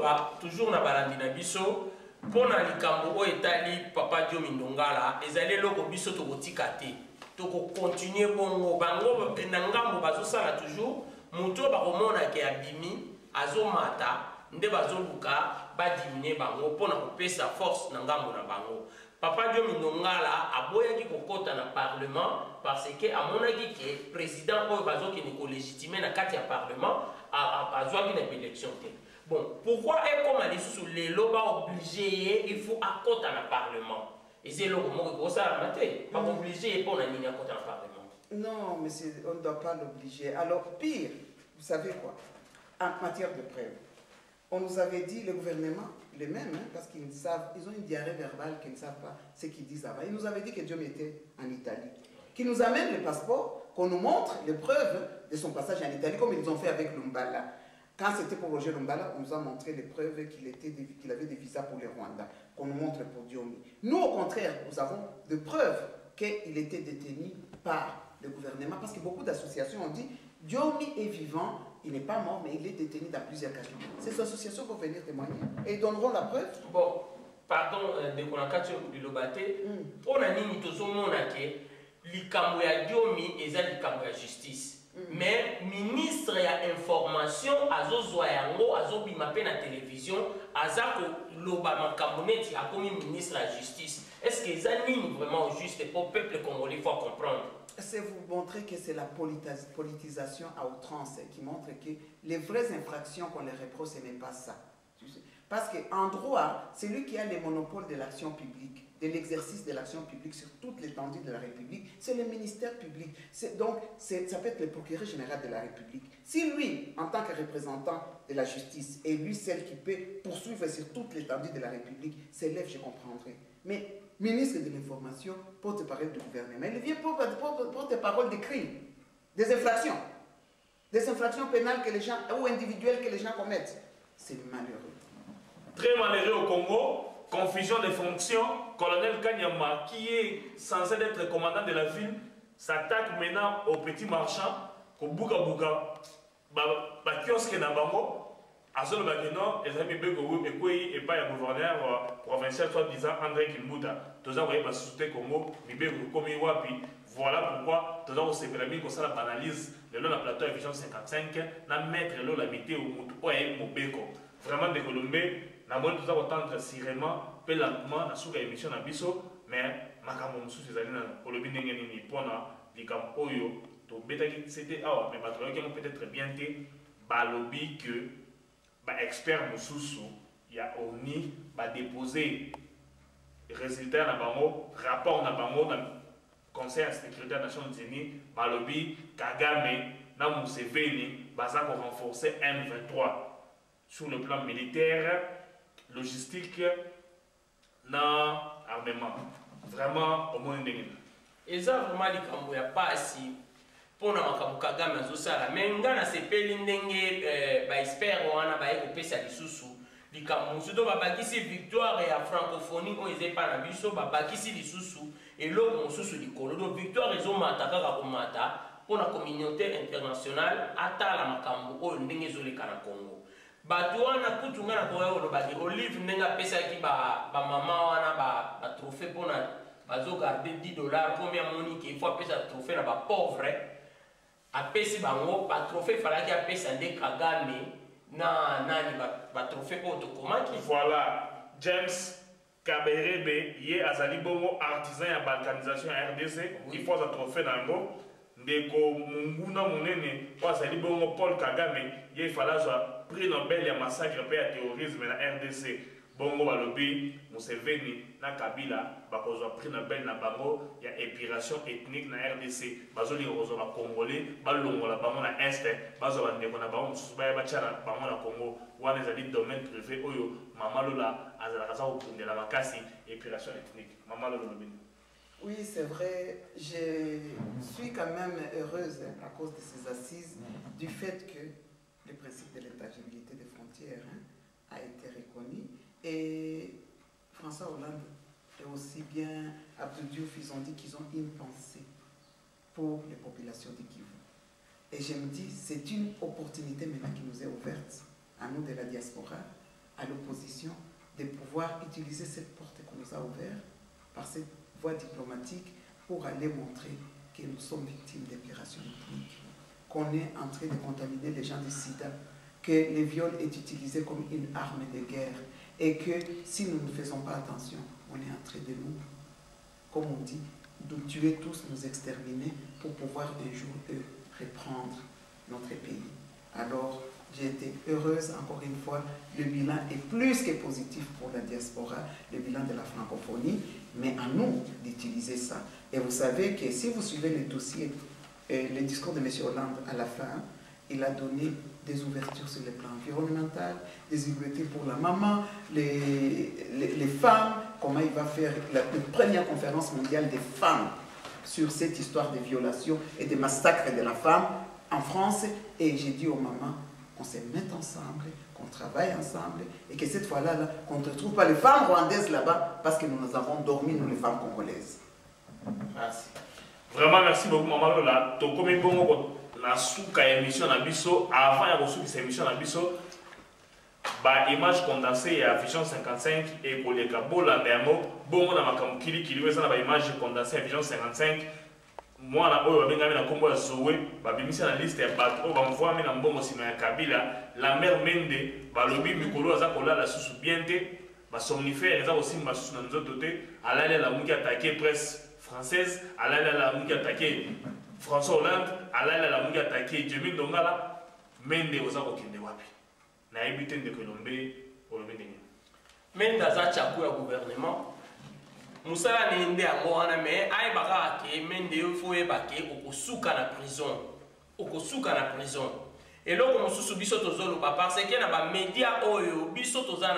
à ajouter.
Toujours na balandi na biso, pona likambo o etali Papa Diomi Ndongala, ezali loko biso tokotika te. Toko continuer bongo, bango na ngambo bazosala toujours, muto bakomona ke abimi, azomata, nde bazoluka badimine bango pona kopesa force na ngambo na bango. Papa Diomi Ndongala aboyaki kokota na parlement parce que amonaki ke président oyo bazoki ne ko légitimer na kati ya parlement azwaki na élection te. Bon, pourquoi est comme ali sous lelo ba obligé il faut akota na parlement? Et c'est loko moko ko sala maté, pas obligé pour na nini akota na parlement.
Non, monsieur, on ne doit pas l'obliger. Alors pire, vous savez quoi? En matière de preuve, on nous avait dit, le gouvernement, les mêmes, hein, parce qu'ils savent, ils ont une diarrhée verbale qu'ils ne savent pas ce qu'ils disent là-bas. Ils nous avaient dit que Diomi était en Italie. Qu'ils nous amènent le passeport, qu'on nous montre les preuves de son passage en Italie, comme ils ont fait avec Lumbala. Quand c'était pour Roger Lumbala, on nous a montré les preuves qu'il avait des visas pour les Rwandais, qu'on nous montre pour Diomi. Nous, au contraire, nous avons des preuves qu'il était détenu par le gouvernement, parce que beaucoup d'associations ont dit Diomi est vivant, il n'est pas mort, mais il est détenu dans plusieurs cages. Ces associations vont venir témoigner et ils donneront la preuve.
Bon, pardon, de konakati bilobate, on a nini tozomona ke likambo ya Diomi eza likambo ya justice. Mais ministre ya information azozwa yango azobima pe na télévision azako loba makambo neti akomi ministre ya justice. Est-ce que eza nini vraiment juste pour le peuple congolais, il faut comprendre?
C'est vous montrer que c'est la politisation à outrance qui montre que les vraies infractions qu'on les reproche, ce n'est pas ça. Parce qu'en droit, c'est lui qui a le monopole de l'action publique, de l'exercice de l'action publique sur toute l'étendue de la République. C'est le ministère public. Donc, ça peut être le procureur général de la République. Si lui, en tant que représentant de la justice, est lui celle qui peut poursuivre sur toute l'étendue de la République, c'est là que je comprendrai. Mais ministre de l'Information, porte-parole du gouvernement. Il devient porte-parole des crimes, des infractions pénales que les gens, ou individuelles que les gens commettent. C'est malheureux.
Très malheureux au Congo. Confusion des fonctions. Colonel Kanyama, qui est censé être commandant de la ville, s'attaque maintenant aux petits marchands, au Bouga Bouga, au kiosque Nabango. À ce moment-là, ils ont dit et pas le gouverneur provincial, soi-disant André Kimbuta. Tous les gens qui ont soutenu Congo, voilà pourquoi tous les gens qui ont fait l'analyse de la plateau de Vision 55, na mettre la météo au Mobeko. Vraiment de Colombie, na moi nous avons entendre sirènement, peu lentement, na sous émission na biso, mais makambo musu ces années na Colombie n'engagé ni pona, likam oyo, to betaki c'était ah mais battre qui ont peut-être bien été, balobi que expert mususu ya oni ba déposer résultat na bango rapport na bango na conseil de sécurité des Nations Unies balobi Kagame na Museveni baza pour renforcer M23 sur le plan militaire logistique na armement vraiment au moins ndenge
et ça vraiment likambo ya pasi pona makambo Kagame azosala mais nga na sepeli ndenge expert wana kopesa lisusu likambo mosusu to babakisi victoire ya francophonie oyo eza epa na biso babakisi lisusu eloko mosusu likolo do victoire ezomata kaka komata mpona communauté internationale atala makambo oyo ndenge ezoleka na Congo bato wana kutu nga na koya olobaki Olive ndenge apesaki bamama wana batrophée mpona bazogarde $10 komi amoni ke ifo apesa trophée na bapauvre apesi bango batrophée falaki apesa nde Kagame na nani batrophée oyo tokomaki.
Voilà, James Kaberebe ye azali bongo artisan ya balkanisation ya RDC il faut un trophée nango ndeko munguna munene po azali bongo Paul Kagame ye fala za prix Nobel ya massacre pe ya terrorisme na RDC bongo balobi Museveni na Kabila bakozwa prix Nobel na bango ya épuration ethnique na RDC bazoli kozwa ba Congolais balongola bango na est bazwa bandeko na bango mususu baya bachana bango na Congo wana ezali domaine privé oyo mama lola azalaka za kokundela makasi épuration ethnique mama lola lobi.
Oui, c'est vrai. Je suis quand même heureuse à cause de ces assises du fait que le principe de l'intangibilité des frontières a été reconnu. Et François Hollande et aussi bien Abdou Diouf, ils ont dit qu'ils ont une pensée pour les populations du Kivu. Et je me dis, c'est une opportunité maintenant qui nous est ouverte, à nous de la diaspora, à l'opposition, de pouvoir utiliser cette porte qu'on nous a ouverte par cette voie diplomatique pour aller montrer que nous sommes victimes d'opérations ethniques, qu'on est en train de contaminer les gens du sida, que le viol est utilisé comme une arme de guerre et que si nous ne faisons pas attention, on est en train de nous, comme on dit, nous tuer tous, nous exterminer pour pouvoir un jour reprendre notre pays. Alors, j'ai été heureuse, encore une fois, le bilan est plus que positif pour la diaspora, le bilan de la francophonie, mais à nous d'utiliser ça. Et vous savez que si vous suivez le dossier, le discours de M. Hollande à la fin, il a donné des ouvertures sur le plan environnemental, des ouvertures pour la maman, les femmes, comment il va faire la première conférence mondiale des femmes sur cette histoire de violation et de massacre de la femme en France. Et j'ai dit aux mamans qu'on se mette ensemble, qu'on travaille ensemble et que cette fois-là, qu'on ne retrouve pas les femmes rwandaises là-bas parce que nous avons dormi, nous les femmes congolaises. Merci.
Vraiment, merci beaucoup, Maman Lola. Tu comme bon la souka émission na biso avant ya reçu cette émission na biso ba image condensée à Vision 55 et koleka bola ndemo bongo na makambo kili weza na ba image condensée à Vision 55 moi na oyo babengami na kombo ya Zoé ba bimisa na liste ya bato ba mvoa na mbongo sima ya Kabila la mère Mende balobi mikolo aza kolala susu biente ba somnifère eza aussi masusu na nzoto te alala la muki attaquer presse française alala la muki attaquer François Hollande, alala la mungi attaqué Jemil Dongala, Mende oza kokende wapi. Na ebite de Colombe, Colombe ndenge.
Mende aza chakou ya gouvernement. Musala nende yango wana me ay baka ke Mende yo fo yeba ke okosuka na prison. Okosuka na prison. eloko mosusu biso tozoloba parce que na bamédia oyo biso toza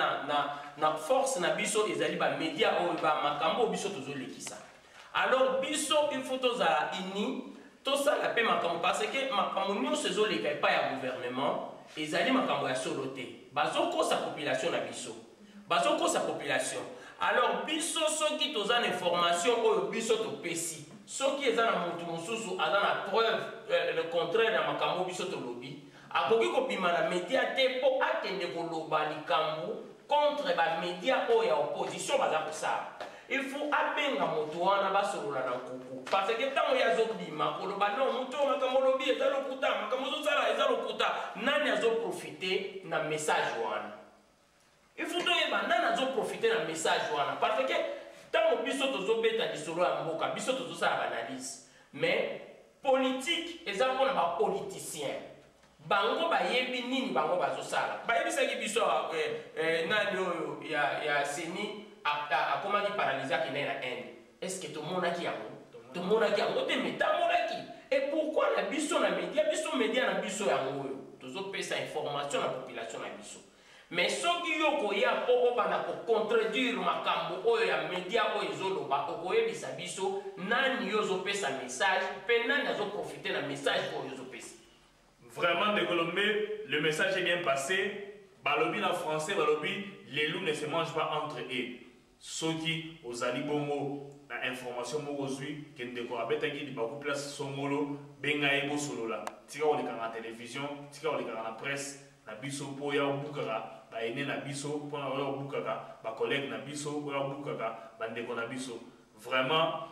na force na biso ezali bamédia oyo bamakambo biso tozolekisa. Alors biso il faut tozala ini tosala mpe makambo parce que makambo nyonso ezoleka epai ya gouvernement ezali makambo ya solo te, bazokosa population na biso, bazokosa population. Alors biso soki toza na information oyo biso topesi, soki eza na motu mosusu aza na preuve le contraire ya makambo biso tolobi, akoki kobima na média te mpo akende koloba likambo contre bamédia oyo ya opposition baza kosala. Il faut abenga moto wana basolola na nkuku parce que ntango ye azobima koloba non moto oyo makambo olobi eza lokuta, makambo ozosala eza lokuta, nani azoprofite na message wana? Il faut toyeba nani azoprofite na message wana parce que ntango biso tozobeta lisolo ya mboka biso tozosala baanalyse, mais politique eza mpona bapoliticien bango bayebi nini bango bazosala. Bayebisaki biso nani oyo ya seni akomaki paralyse akende na Inde. Est-ce que tomonaki yango? Tomonaki yango te, mais tamonaki. Et pourquoi na biso na média na biso yango oyo tozopesa information na population na biso? Mais soki yo koya mpo obanda kocontredire makambo oyo ya média oyo ezoloba, okoyebisa biso nani yo ozopesa message mpe nani azoprofite na message oyo ozopesa.
Vraiment de Colombie, le message est bien passé. Balobi en français, balobi, les loups ne se mangent pas entre eux. Soki ozali bongo na information mo ozui kende ko abeta ki di beaucoup place songolo benga ebo solola. Tika o lekanga na télévision, tika o lekanga na presse, na biso po ya bukaka, ba ene na biso po na o bukaka, ba collègue na biso po ya bukaka, ba ndeko na biso. Vraiment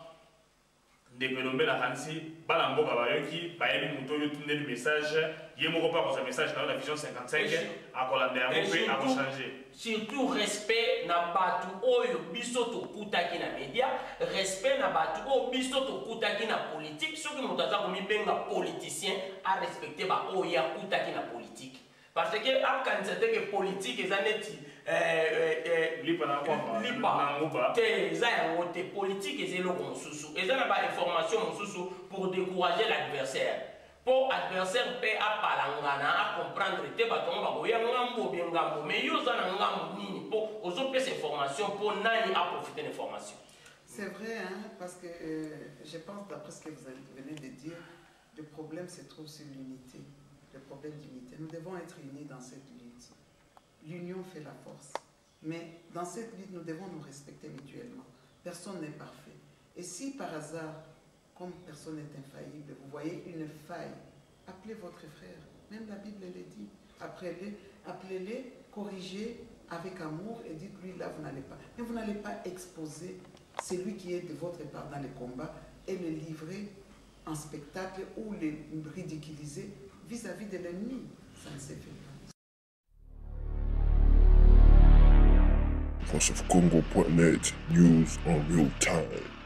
de Colombie la Hansi, balamboka bayoki, bayebi muto yo tunde le message, yemo ko pa ko sa message na la vision 55 a kolanda ya pe a changer.
Surtout respect na batu oyo biso tokutaki na média, respect na batu oyo biso tokutaki na politique, soki moto aza komibenga politicien a respecter ba oyo ya kutaki na politique. Parce que akanisa teke politique eza neti
lipa na
lipa te eza yango te, politique eza eloko mosusu, eza na ba information mosusu pour décourager l'adversaire. Pour adversaire pe apalangana a comprendre te batongo bakoya ngambo bien ngambo, mais yo za na ngambo nini po ozopesa information pour nani a profiter d'information.
C'est vrai, hein, parce que je pense d'après ce que vous venez de dire, le problème se trouve sur l'unité, le problème d'unité. Nous devons être unis dans cette lutte. L'union fait la force, mais dans cette lutte nous devons nous respecter mutuellement. Personne n'est parfait. Et si par hasard, comme personne n'est infaillible, vous voyez une faille, appelez votre frère. Même la Bible le dit. Appelez-les, corrigez avec amour et dites-lui là vous n'allez pas. Mais vous n'allez pas exposer celui qui est de votre part dans les combats et le livrer en spectacle ou le ridiculiser vis-à-vis de l'ennemi. Ça ne se fait pas.
VoiceOfCongo.net, news en real time.